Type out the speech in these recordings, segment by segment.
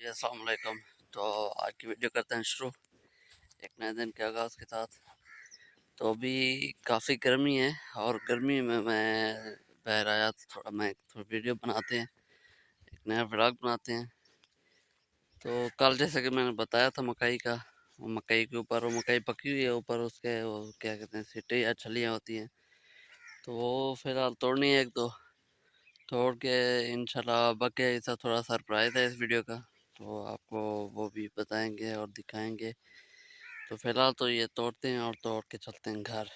जी अस्सलाम वालेकुम। तो आज की वीडियो करते हैं शुरू एक नए दिन के आगाज़ के साथ। तो अभी काफ़ी गर्मी है और गर्मी में मैं बाहर आया तो थोड़ा वीडियो बनाते हैं, एक नया व्लॉग बनाते हैं। तो कल जैसे कि मैंने बताया था मकई का, वो मकई के ऊपर वो मकई पकी हुई है, ऊपर उसके वो क्या कहते हैं सिट्टे या छलियाँ होती हैं, तो वो फ़िलहाल तोड़नी है एक दो, तोड़ के इंशाल्लाह बाकी ऐसा थोड़ा सरप्राइज़ है इस वीडियो का, तो आपको वो भी बताएंगे और दिखाएंगे। तो फिलहाल तो ये तोड़ते हैं और तोड़ के चलते हैं घर।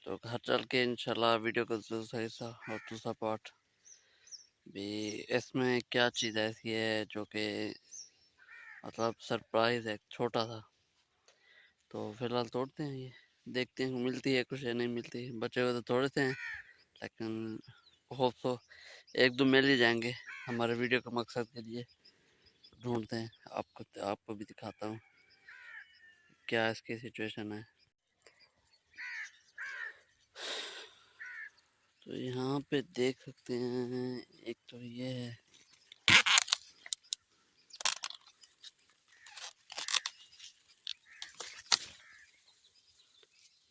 तो घर चल के इंशाल्लाह वीडियो का दूसरा हिस्सा और दूसरा पार्ट भी, इसमें क्या चीज़ ऐसी है जो कि मतलब सरप्राइज है छोटा सा। तो फिलहाल तोड़ते हैं, ये देखते हैं मिलती है कुछ या नहीं मिलती। बचे हुए तो तोड़ते हैं, लेकिन होप तो एक दो मिल ही जाएंगे हमारे वीडियो के मकसद के लिए। ढूंढते हैं, आपको भी दिखाता हूँ क्या इसकी सिचुएशन है। तो यहाँ पे देख सकते हैं, एक तो ये है,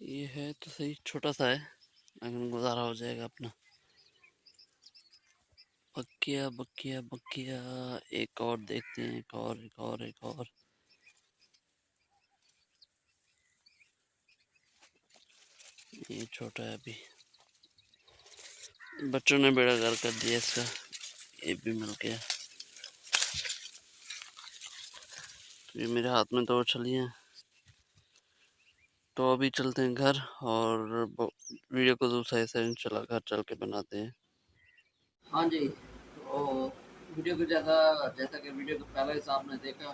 ये है तो सही, छोटा सा है लेकिन गुजारा हो जाएगा अपना। बकिया बकिया बकिया, एक और देखते हैं, एक और एक और एक और। ये छोटा है अभी, बच्चों ने बेड़ा गर्क कर दिया इसका। ये भी मिल गया। तो ये मेरे हाथ में दो छलियाँ। तो अभी चलते हैं घर और वीडियो को दूसरा हिस्सा इंशाल्लाह घर चल के बनाते हैं। हाँ जी, तो वीडियो को जैसा कि वीडियो को पहले हिस्सा आपने देखा,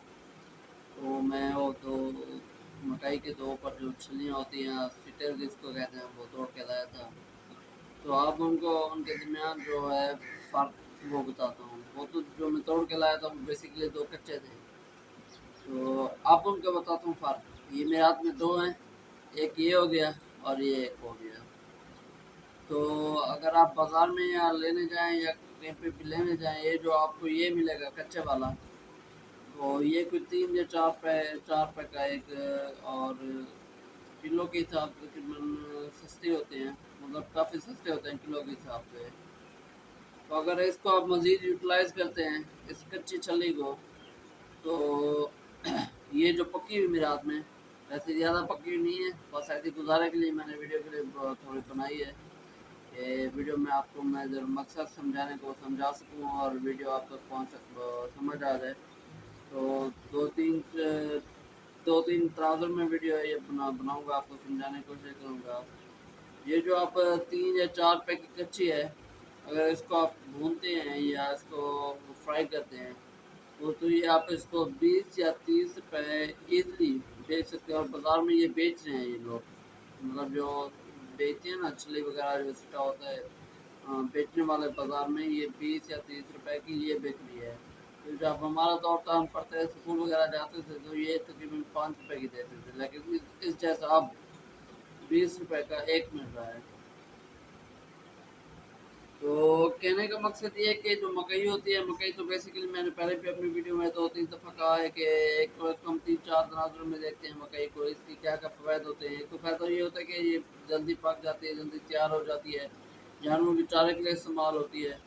तो मैं वो तो मकई के तो ऊपर जो छलियाँ होती हैं, स्टिटर जिसको कहते हैं, वो तोड़ के लाया था। तो अब उनको उनके दरमियान जो है फ़र्क वो बताता हूँ। वो तो जो मैं तोड़ के लाया था वो बेसिकली दो कच्चे थे, तो अब उनका बताता हूँ फ़र्क। ये मेरे हाथ में दो हैं, एक ये हो गया और ये एक हो गया। तो अगर आप बाज़ार में या लेने जाएँ या कहीं पे भी लेने जाएँ, ये जो आपको ये मिलेगा कच्चे वाला, तो ये कोई 3 या 4 रुपए का एक, और किलो के हिसाब से तकरीबन सस्ते होते हैं, मतलब काफ़ी सस्ते होते हैं किलो के हिसाब से। तो अगर इसको आप मज़ीद यूटिलाइज़ करते हैं इस कच्ची छल्ली को, तो ये जो पकी हुई मेरे हाथ में, वैसे ज़्यादा पकी हुई नहीं है, बस ऐसे गुजारे के लिए मैंने वीडियो के लिए थोड़ी बनाई है कि वीडियो में आपको मैं जब मकसद समझाने को समझा सकूँ और वीडियो आप तक समझ आ जाए। तो दो तीन तराजू में वीडियो ये बनाऊँगा, आपको समझाने की कोशिश करूँगा। ये जो आप 3 या 4 रुपए की कच्ची है, अगर इसको आप भूनते हैं या इसको फ्राई करते हैं, तो ये आप इसको 20 या 30 रुपए ईज़िली बेच सकते हैं। और बाज़ार में ये बेच रहे हैं ये लोग, मतलब जो बेचते हैं ना मछली वगैरह जो सट्टा होता है, बेचने वाले बाज़ार में ये 20 या 30 रुपए की ये बिक रही है। तो जब हमारा दौर था, हम पढ़ते स्कूल वगैरह जाते थे, तो ये तकरीबन 5 रुपए की देते थे, लेकिन इस जैसा अब 20 रुपए का एक मिल रहा है। तो कहने का मकसद ये है कि जो मकई होती है, मकई तो बेसिकली मैंने पहले भी अपनी वीडियो में 2-3 दफ़ा कहा है कि एक वक्त हम 3-4 तनाजुर में देखते हैं मकई को, इसकी क्या क्या फ़वाइद होते हैं। एक तो फ़ायदा ये होता है कि ये जल्दी पक जाती है, जल्दी तैयार हो जाती है, जानवरों के चारे के लिए इस्तेमाल होती है।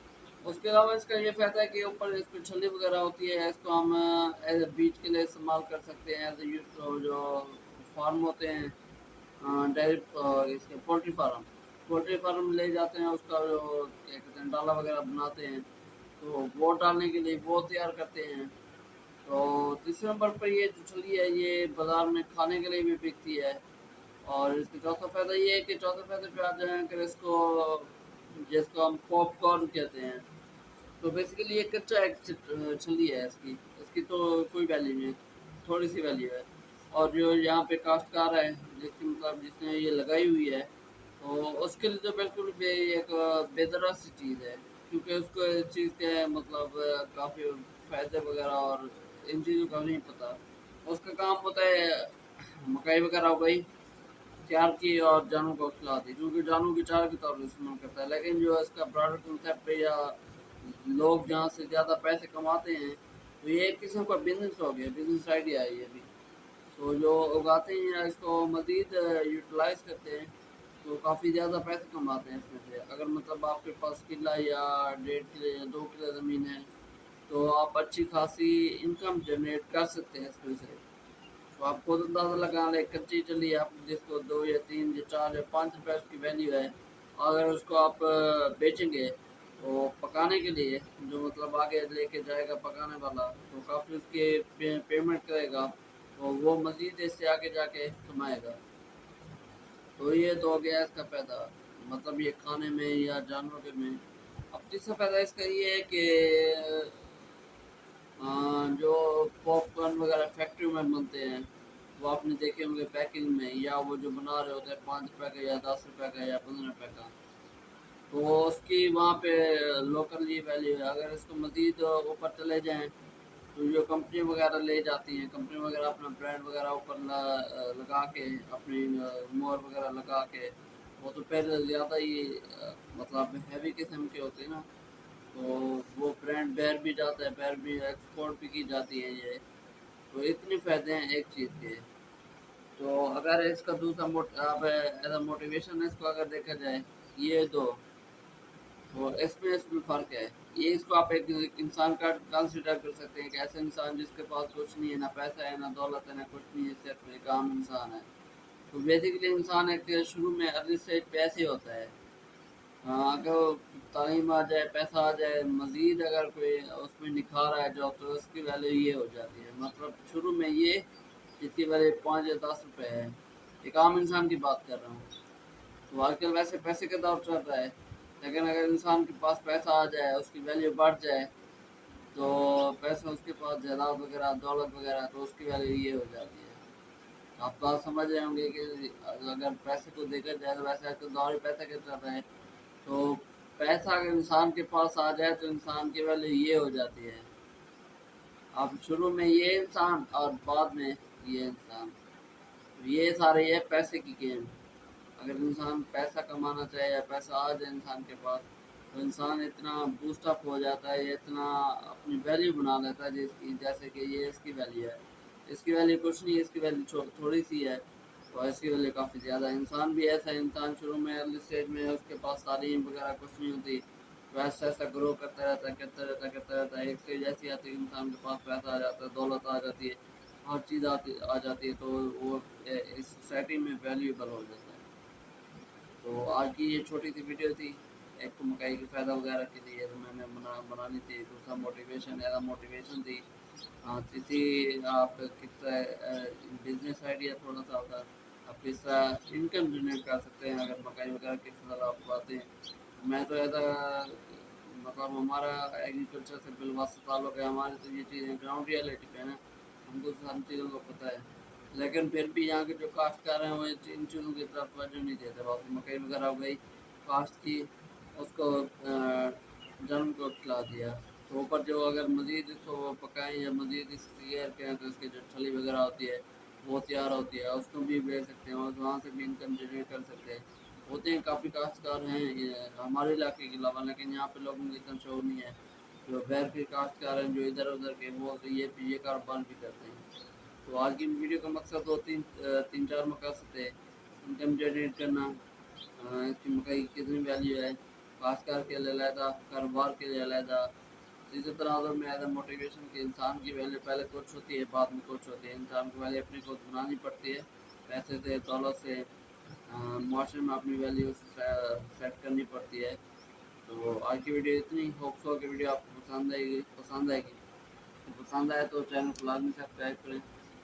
उसके अलावा इसका ये फ़ायदा है कि ऊपर इस पर छल्ली वगैरह होती है, इसको हम एज ए बीज के लिए इस्तेमाल कर सकते हैं, एज ए यूज जो फार्म होते हैं, डेयरी इसके पोल्ट्री फार्म ले जाते हैं, उसका जो क्या कहते हैं डाला वगैरह बनाते हैं, तो वो डालने के लिए वो तैयार करते हैं। तो तीसरे नंबर पर ये जो छली है, ये बाज़ार में खाने के लिए भी बिकती है। और इसका चौथा फ़ायदा ये है कि चौथे फ़ायदे पे आ जाएँ अगर इसको, जिसको हम पॉपकॉर्न कहते हैं, तो बेसिकली ये कच्चा एक छली है इसकी, इसकी तो कोई वैल्यू नहीं है, थोड़ी सी वैल्यू है। और जो यहाँ पे काश्तकार है, जिसकी मतलब जिसने ये लगाई हुई है, तो उसके लिए तो बिल्कुल भी एक बेदरा सी चीज़ है, क्योंकि उसको इस चीज़ के मतलब काफ़ी फ़ायदे वगैरह और इन चीज़ों का नहीं पता। उसका काम होता है मकई वगैरह हो गई तैयार की और जानवरों को खिला दी, क्योंकि जानवरों के चारे के तौर पर इस्तेमाल करता है। लेकिन जो इसका ब्रॉडर कंसेप्ट है, या लोग जहाँ से ज़्यादा पैसे कमाते हैं, तो ये एक किस्म का बिजनेस हो गया, बिजनेस आइडिया है ये भी। तो जो उगाते हैं इसको मज़ीद यूटिलाइज करते हैं तो काफ़ी ज़्यादा पैसे कमाते हैं इसमें से। अगर मतलब आपके पास किला या 1.5 किले या 2 किले ज़मीन है तो आप अच्छी खासी इनकम जनरेट कर सकते हैं इसमें से। तो आप खुद अंदाज़ा लगा लें, कच्ची चली आप जिसको 2 या 3 या 4 या 5 रुपए उसकी वैल्यू है, अगर उसको आप बेचेंगे तो पकाने के लिए जो मतलब आगे लेके जाएगा पकाने वाला, तो काफ़ी उसके पेमेंट करेगा, तो वो मज़ीद इससे आगे जाके कमाएगा। तो ये तो हो गया इसका फ़ायदा, मतलब ये खाने में या जानवरों के में। अब तीसरा फ़ायदा इसका ये है कि जो पॉपकॉर्न वगैरह फैक्ट्री में बनते हैं वो आपने देखे होंगे पैकिंग में, या वो जो बना रहे होते हैं 5 रुपए का या 10 रुपए का या 15 रुपए का, तो उसकी वहाँ पे लोकल ये वैल्यू है। अगर इसको मज़ीद ऊपर चले जाएँ तो जो कंपनी वगैरह ले जाती हैं, कंपनी वगैरह अपना ब्रांड वगैरह ऊपर लगा के अपनी मोहर वगैरह लगा के, वो तो फिर ज़्यादा ही मतलब हैवी किस्म के होते हैं ना, तो वो ब्रांड बाहर भी जाता है, बाहर भी एक्सपोर्ट भी की जाती है ये। तो इतने फ़ायदे हैं एक चीज़ के। तो अगर इसका दूसरा अब एज अ मोटिवेशन इसको अगर देखा जाए, ये दो, तो इसमें फ़र्क है। ये इसको आप एक इंसान का कंसिडर कर सकते हैं कि ऐसा इंसान जिसके पास कुछ नहीं है, ना पैसा है, ना दौलत है, ना कुछ नहीं है, सिर्फ एक आम इंसान है। तो बेसिकली इंसान एक शुरू में अर्ली स्टेज पे ऐसे ही होता है। अगर तालीम आ जाए, पैसा आ जाए, मज़ीद अगर कोई उसमें निखार आ जाओ तो उसकी वैल्यू ये हो जाती है। मतलब शुरू में ये जिसकी वैल्यू 5 या 10 रुपए है, एक आम इंसान की बात कर रहा हूँ। तो आजकल वैसे पैसे का दौर चल रहा है, लेकिन अगर इंसान के पास पैसा आ जाए, उसकी वैल्यू बढ़ जाए, तो पैसा उसके पास जायदाद वगैरह दौलत वगैरह, तो उसकी वैल्यू ये हो जाती है। आप बात समझ रहे होंगे कि अगर पैसे को देखा जाए तो वैसे आजकल दौर ही पैसे का चल रहा है। तो पैसा अगर इंसान के पास आ जाए तो इंसान की वैल्यू ये हो जाती है। अब शुरू में ये इंसान और बाद में ये इंसान, ये सारे ये पैसे की गेम। अगर इंसान पैसा कमाना चाहे या पैसा आ जाए इंसान के पास, तो इंसान इतना बूस्ट अप हो जाता है, ये इतना अपनी वैल्यू बना लेता है जिसकी, जैसे कि ये इसकी वैल्यू है। इसकी वैल्यू कुछ नहीं है, इसकी वैल्यू थोड़ी सी है, और इसकी वैल्यू काफ़ी ज़्यादा है। इंसान भी ऐसा है, इंसान शुरू में अर्ली स्टेज में उसके पास तालीम वगैरह कुछ नहीं होती, तो ऐसा ऐसा ग्रो करता रहता है, करता रहता है, करता रहता है। एक स्टेज ऐसी आती है इंसान के पास पैसा आ जाता है, दौलत आ जाती है, हर चीज़ आ जाती है, तो वो इस सोसाइटी में वैल्यूएबल हो जाता है। तो आज की ये छोटी सी वीडियो थी, एक तो मकई के फ़ायदा वगैरह के लिए तो मैंने बनानी थी, दूसरा मोटिवेशन एज मोटिवेशन थी। तीसरी आप किस तरह बिजनेस आइडिया थोड़ा सा होता, आप किस तरह इनकम जनरेट कर सकते हैं अगर मकई वगैरह की फसल आप उगाते हैं। मैं तो ऐसा मतलब हमारा एग्रीकल्चर से बिलवास्ता ताल्लुक़ है, हमारी तो ये चीज़ें ग्राउंड रियलिटी पे है ना, हमको सारी चीज़ों को पता है। लेकिन फिर भी यहाँ के जो काश्तकार हैं वो इन चीज़ों की तरफ तवज्जो नहीं देते। बाकी मकई वगैरह हो गई, काश्त की, उसको जन्म को खिला दिया, तो ऊपर जो अगर मज़ीद इसको वो पकाएं या मज़ीद इस तैयार करें तो इसकी जो छली वगैरह होती है वो तैयार होती है, उसको भी बेच सकते हैं और वहाँ से भी इनकम जनरेट कर सकते हैं। होते हैं काफ़ी काश्तकार हैं ये हमारे इलाके के अलावा, लेकिन यहाँ पे लोगों को इतना शौक नहीं है। जो बैर के काश्तकार हैं जो इधर उधर के, वो तो ये कारोबार भी करते हैं। तो आज की वीडियो का मकसद दो तीन चार मकसद थे। इनकम जनरेट करना, इसकी मकई की कितनी वैल्यू है, काश्तकार के लिए अलहदा, कारोबार के लिए अलहदा। इसी तरह अगर मैं एज मोटिवेशन के इंसान की वैल्यू पहले कुछ होती है, बाद में कुछ होती है। इंसान को वैल्यू अपनी खुद बनानी पड़ती है, पैसे से, दौलत से, मुआशरे में अपनी वैल्यू सेट करनी पड़ती है। तो आज की वीडियो इतनी, होप सो की वीडियो आपको पसंद आएगी। तो पसंद आए तो चैनल को लाजमी सब्सक्राइब करें,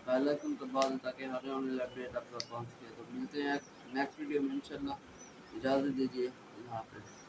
बेल आइकन को दबा दें ताकि हर आने वाली अपडेट आप तक पहुँच सके। तो मिलते हैं नेक्स्ट वीडियो में इंशाल्लाह। इजाज़त दीजिए, अल्लाह हाफ़िज़।